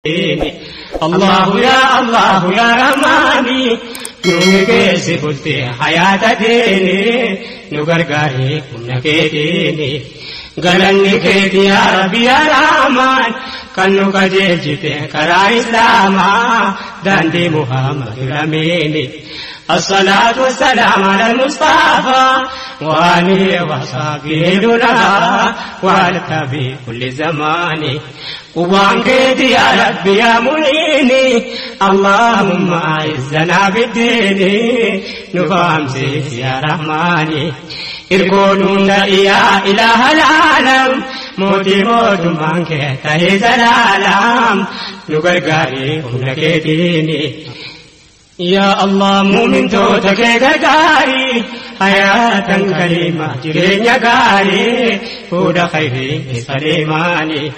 الله يا رحماني نومي سبلتي حياة ديني نغرغاري كنا كيديني غلني كيدي يا ربي يا رحمن كنو كجيجتي كرا إسلاما داندي محمد الأميني الصلاة والسلام على المصطفى وآله وصحبه دنا والتبي كل زمان وبانكيت يا ربي يا معيني اللهم أعزنا بالدين نفهم سيف يا رحماني إركون يا إله العالم موتي موت بانكيت تهيز العالم نغرغاري ونكيديني يا الله مؤمن توتك غرغاري حياة كريمة جرينيا غاري فودا خيري سليماني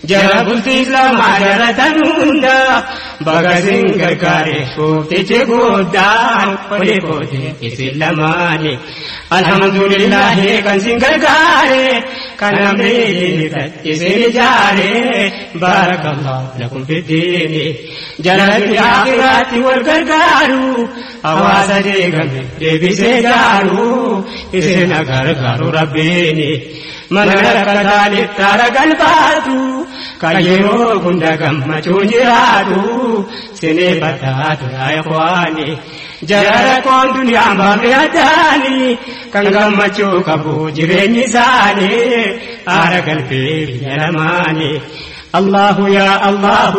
جربت إسلام عجرة نوندا بغزين غرغاري شوفتي جغودا ولبودي إسلاماني الحمد لله كان سنغرغاري كان أمري إسلام جاري بارك الله لكم في الدين جلال الآخرات والغرغارو أواز جيغم ديبي سيغارو إسنا غرغارو ربيني من ركتالي تارك الباتو كيرو كندقم مچونجراتو سني بتاتو يا إخواني جلال كون دنيا بابياتاني كنغم مچو كبو جريني ساني آرق الفير يلماني الله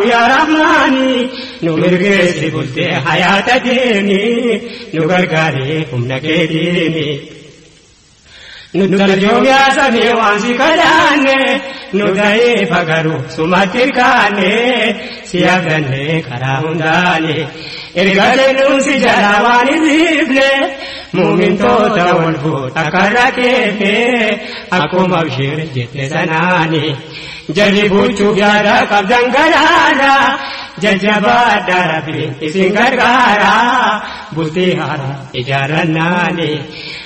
يا رحماني نمر سبلتي حياة ديني نغرغاري كمنا كيديني ندرجو يا سبي وانسي كداني ندعي فقرو سماتر كاني سيابني كراهنداني إرغالي نوسي جراواني زيبلي مؤمن توتا والفوت أكراكيفي أكو مبشر جت سناني جربوا تجارة قبضاً غرانا ججبا دربي إسن غرغارا بلتي هارا إجارة ناني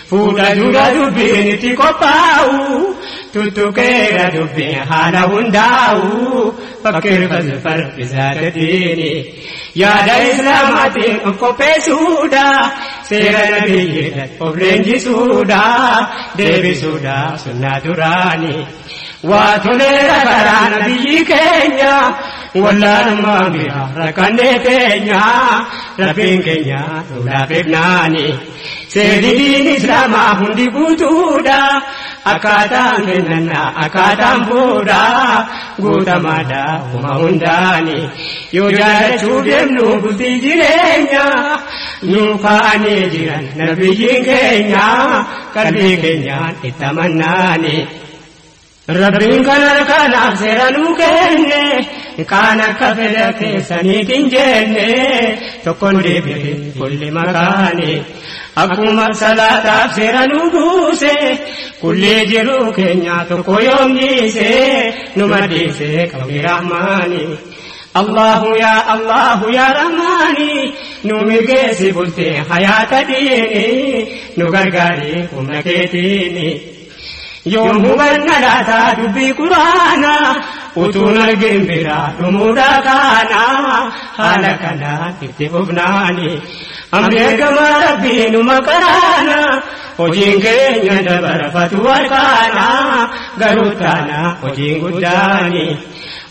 فودا جورا دبين تيكوباو تتوكيرا دبين هانا هنداو فكر فزفر بزاد ديني يا دا إسلاماتي أفكوبي سودا سيرا نبي أفلنجي سودا ديبي سودا سنة دراني واتوليرا كرانا بيجي كينيا ولا نماميا ركاني تينيا ربين كينيا دولا ببناني سيدين إسلاما هندي بوتودا أكادام بننا أكادام بودا غودا مادا وما هنداني يوجا تشوبيم نوبتي جيرينيا نوفاني جيران نبيين كينيا كربي كينيا إتمناني ربين كان أفسرانو كيني كان كفلك سنيتين جيني تكون دي كل مكاني أقوم صلاة أفسرانو دوسي كل جرو كينيا تكو يوم جيسي نمديسي كوي رحماني الله يا رحماني نومي سبلتي حياة ديني نغرغاري كمنا كيتيني يوم هبنا لا تدبي قرانا وتونا الجنبرا نمودا كانا حالكنا تكتبناني أمريكا ما ربي نمكرانا وجين كينيا دبر فتوار كانا غروتانا وجين قداني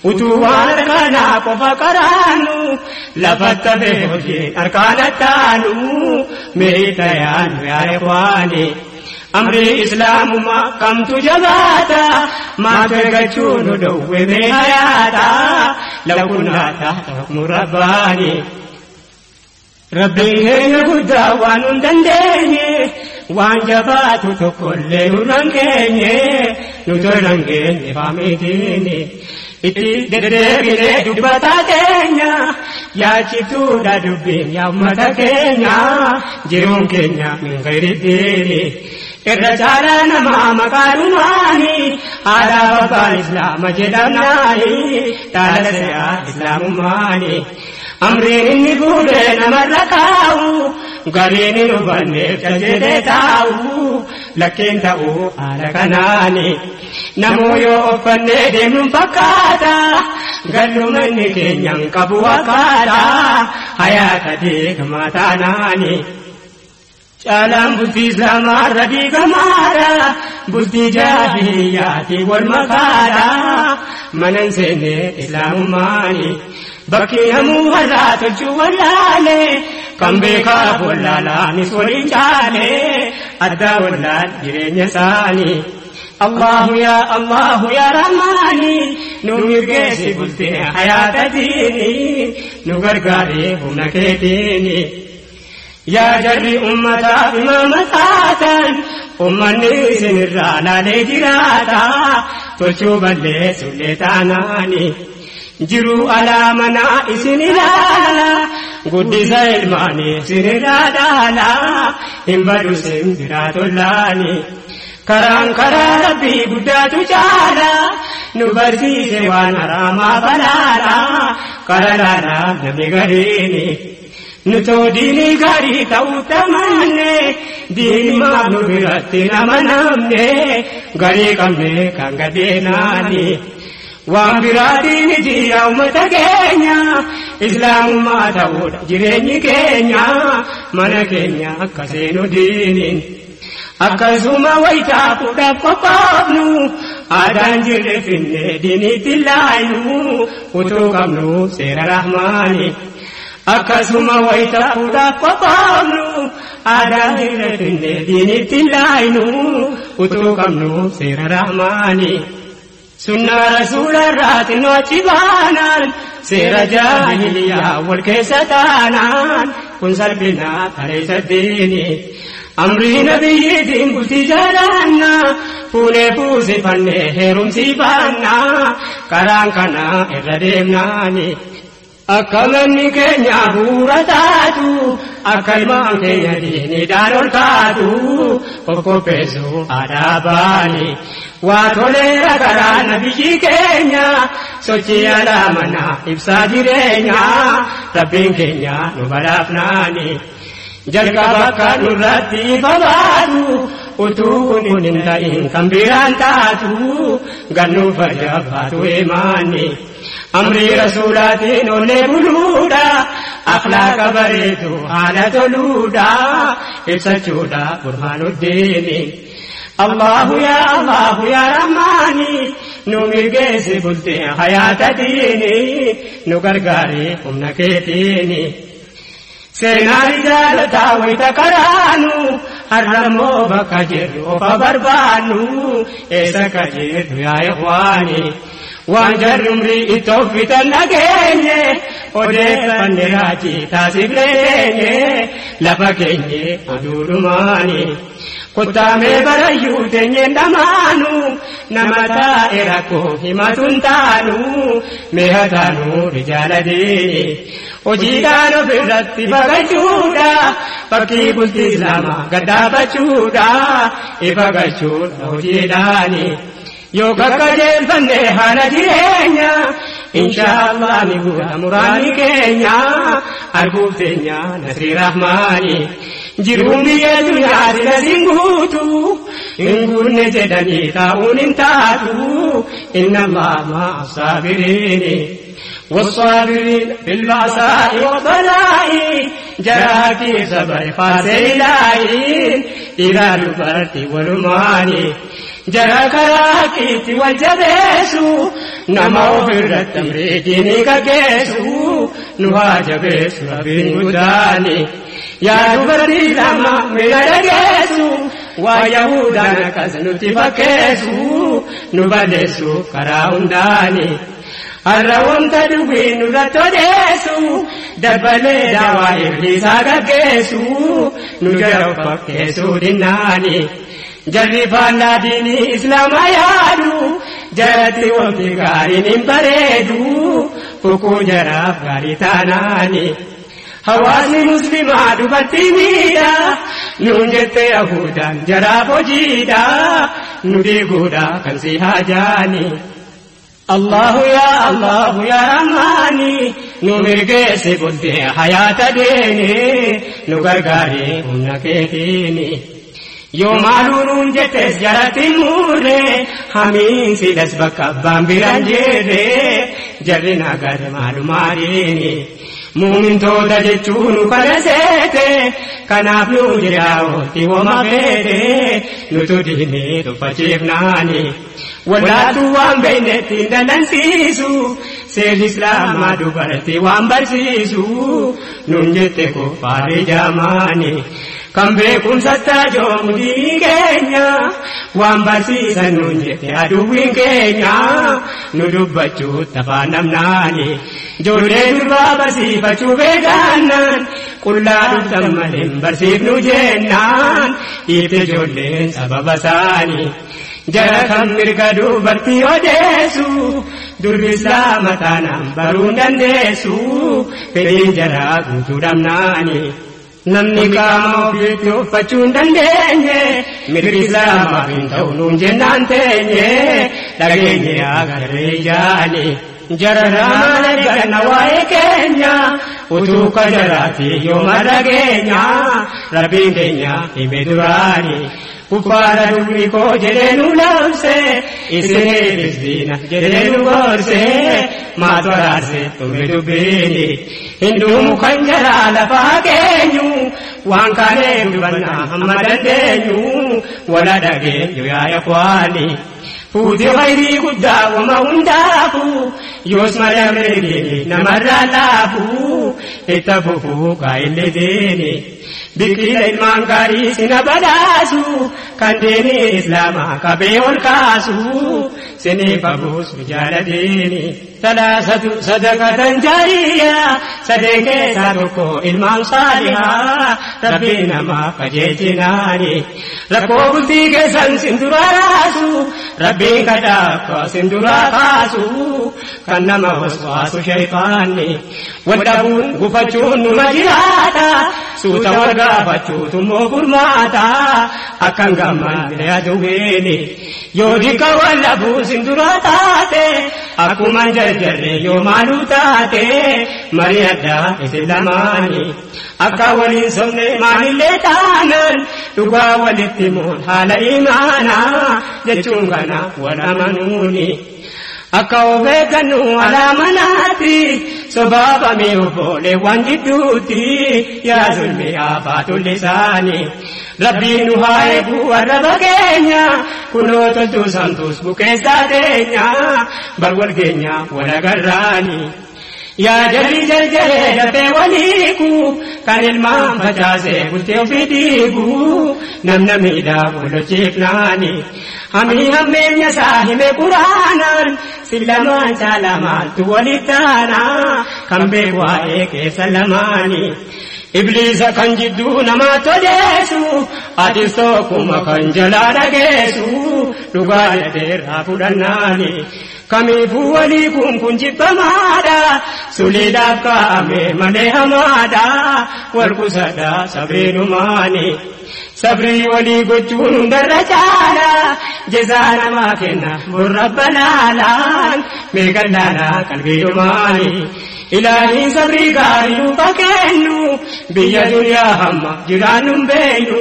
وتوار كانا كفكرانو لفت به وجين أركانتانو ميتيان يا إخواني أمري إسلام ما كم تجباتا ما تغچون دوّي بحياتا لو كنا تحت حكم رباني ربي هي قدا وان دندني وان جباتو تكل رنگني نترنگني فاميديني إتي ددبيني دبتا كينيا يا چتودا دبين يا متا كينيا جيرون كينيا من غير ديني irrachaala namaa makaanumaani aadaa abbaan islaama jedhamnaani dhaala se'aa islaamummaani amriin inni fuudhee namarra kaa'u gariin hin hubanneef jajedee taa'u lakkeen ta'uu haala kanaani namuu yoo uffannee deemnuun fakkaata gallumanni keenyan qabu wakkaata hayaata deegamaa taanaani caalaan bultii islaamaarra diigamaadha bultii jaahiliyyaati wal makaadha manan seenne islaamummaani bakki namuu har'aa tolchuu wallaale kan beekaaf wallaalaanis waliin caale addaa wallaan jireenya isaanii Allahu ya Rahmaani nu mirgeessi bultee hayaata diini nu gargaaree humna keetiini yaa jarri ummataaf imaama taatan ummanni isinirraa laalee jiraata tolchuu balleessullee taanaani jiruu alaamanaa isin ilaala guddisa ilmaanii isinirraa dhaala hin badu sin biraa tollaani karaan karaa rabbii guddaatu caala nu barsiise waan haraamaa balaala kara laalaa namni gariini nutoo diinii gaarii ta'uu tamanne diinii maaf nu biratti nama namne garii qabne kan gadeenaani waan biraatii miti yaa ummata keenya islaamummaa ta'uudha jireenyi keenya mana keenya akka seenu diiniin akkasuma wayitaa fuudhaaf qophoofnu aadaan jirre finne diiniitti laaynu utuu qabnu seera rahmaani akkasuma wayitaa fuudhaaf qophoofnu aadaan jirre finne diiniitti laaynu utuu qabnu seera rahmaani sunnaa rasuularraati nu achi baanaan seera jaahiliyyaa wal keessa taanaan kun salphinaa tareessa diini amrii nabiyyiitiin bultii jaalaanna fuunee fuusifannee heerumsiifaanna karaan kana irra deemnaani akka manni keenya bu'uura taatu akka ilmaan keenya diiniidhaan ol kaatu of qopheessuu aadaa baani waa toleera karaa nabiyyi keenya sochii alaamanaa ibsaa jireenya rabbiin keenya nu badhaafnaani jalqaba akka nurratti babaadu utuu kun hin ta'in kan biraan taatu gannuuf ajabbaatu imaanni amrii rasuulaatiin ollee buluudha akhlaaqa bareedu haala toluudha ibsachuudha burhaanuddiini Allahu ya Rahmaani nu mirgeessi bultee hayaata diini nu gargaaree humna keetiini seenaa rijaalotaa wayita karaanu har'ammoo bakka jirru ofa barbaannu eessa ka jirtu yaa ikhwaani waan jarri umrii itti offitan nageenye odeeffanne raajii taasifneenye lafa keenye oduudhumaani kuttaamee barayyuu teenyeen dhamaanu nama taa'e rakkoo himatuun taanu meeha taanu rijaala diini hojiidhaan ofirratti bagachuudha fakkii bultii islaamaa gaddaafachuudha ifa gachuun hojiidhaani yoo kakkajeelfanne haala jireenya inshaallah ni guuta muraanni keenya arguuf teenya nasrii rahmaani jiruun biyya dunyaati nasiin guutu hin guunne jedhanii taa'uun hin taatu inna allaha ma'a saabiriini والصابرين بالبأساء والضراء جراكي صبر فاسيلاين إلى البرد والمان جرى كراكيت والجبيسو نمو في التمريدين كجيسو نواجبيس ربين مداني يا دبرتي لما من الجيسو ويهودا كزنتي فكيسو نبدسو كراونداني الروم تدوين رتوديسو دبلي دوا إبليسا كيسو نجرب كيسو ديناني جرفانا ديني إسلام يادو جرتي وفي غارين بريدو فكو جرف غاري تاناني حواسي مسلمة دبتي ميدا nunjete ahudan jara bojida nudigura kansi hajani Allahu ya Rahmani numirge se budde hayata dene nugargare unaketini yo malurun jetes jarati mure hamin sidas bakabam biranjere jarina gar malumarini mumin toda jechunu parasete kanaf nu jirao ti wama bede nutudini tu pachifnani wallatu wambene tindalan sisu sel islam adu barati wambarsisu nunjete ko pare jamani kambe kun satta jomudi kenya wambarsiisa nunjete aduwin kenya nudubbachu tafanamnani jole durbabasi bachu veganan kulladu tammalin barsif nujennan ite jole sababasani jara kamirgadu barti odesu durbisa matanam barundan desu pedin jara gutudamnani namni kama ofiitti uffachuun dandeenye mirgi islaamaa hin ta'u nuun jennaan teenye dhageenye agarree jaani jararraa eegganna waa'ee keenya utuu kajaraati yooma dhageenya rabbiin keenya hime duraani Upara dubni ko jedhee nu labse isinis diina jedhee nu gorse maatu araarse tumre dubbiini hinduumu kan jaraa lafaa keenyu waan kaanee dubannaa hamma dandeenyu wala dhageenyu yaaya kwaani fuuti khayrii guddaa wama hundaafu yoos malamreedini namarraa laafu itta fufuu kaa'illee deeni bikila ilmaan gaarii sina badaasu kan deeni islaamaa qabee ol kaasu siniif abuusu jaaladeeni salaasatu sadaqatan jaariyaa sadeen keessaa tokko ilmaan saalihaa rabbii namaa qajeelchinaani rakkoo bultii keessan sindura raasu rabbiin kadhaa sindura kaasu kan nama waswaasu shaytaanni wadhabuun gufachuun numa jiraata suuta wargaafachuutu moo furmaata akkan gammaan bilayaduweeni yoo dika wallabuu sindura taate akkuma jarjarre yoo maaluu taate marii addaa isin lamaani akka waliin somne maalillee taanan dhugaa walitti moon haala imaanaa jechuun kana wal amanuuni akka obeegannu alaamanaati sobaabamee obboleewwan gidduutti yaa zulmi afaatu lisaani rabbiin nu haa eegu arraba keenya kunoo toltuu santuus bukeessaa teenya bar wal keenya wal agarraani yaa jalli jarjaree dafee waliiku kan ilmaan facaasee bultee ofii diigu namna miidhaa walochiifnaani hamii hammeenya isaa hime quraanaan sillamaan caalamaattu walittaana kan beeku waa'ee keessa lamaani ibliisa kan jidduu namaa todeessu atis tokkuma kan jalaa dhageessu dhugaa jadeerraa fudhannaani kamiifuu walii kun jibbamaadha suliidhaaf kaa'ame malee hamaadha wal qusadha sabriinumaani sabrii walii gochuun hundarra caala jazaa namaa kenna burrabbanaalaan meeqadhaadha qalbiinumaani ilaahiin sabrii gaarii nuufa kennu biyya duniyaa hamma jiraannuun beeynu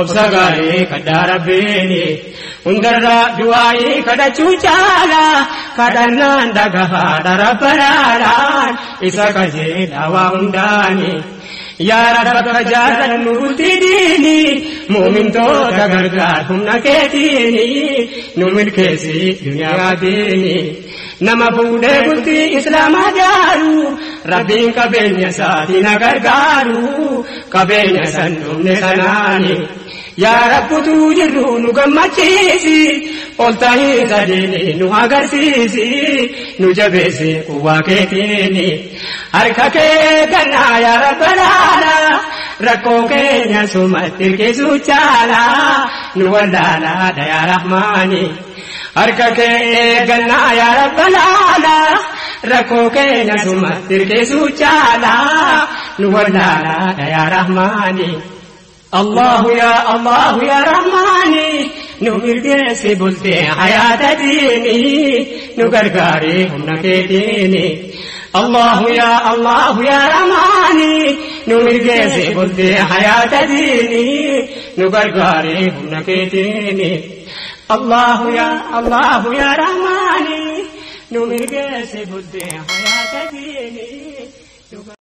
obsa gaarii kadhaa rabbeeni hundarraa du'aayii kadhachuu caala kadhannaan dhagahaadha rabbanaadhaan isa qajeelaa waa hundaani yaa rabba jaalannu bultii diini mu'mintoota gargaar humna keetiini nu milkeessi duniyaa diini nama fuudhee bultii islaamaa jaaru rabbiin qabeenya isaatiin gargaaru qabeenya san dhumne sanaani yaa rabbutu jirru nu gammachiisi ol ta'ii sadeeni nu agarsiisi nu jabeessi quwwaa keetiini harka kee gannaa yaa rabbanaadha rakkoo keenya sumatti hirkisuu caala nu wallaalaadha yaa rahmaani harka kee gannaa yaa rabbanaadha rakkoo keenya sumatti hirkisuu caala nu wallaalaadha yaa rahmaani अल्लाह या रहमानी नु मिर्गे से बोलते हयात दीनी नु गरगारे हुम्ना के दीनी अल्लाह या रहमानी नु मिर्गे से बोलते हयात दीनी नु गरगारे हुम्ना के दीनी अल्लाह या रहमानी नु मिर्गे से बोलते हयात दीनी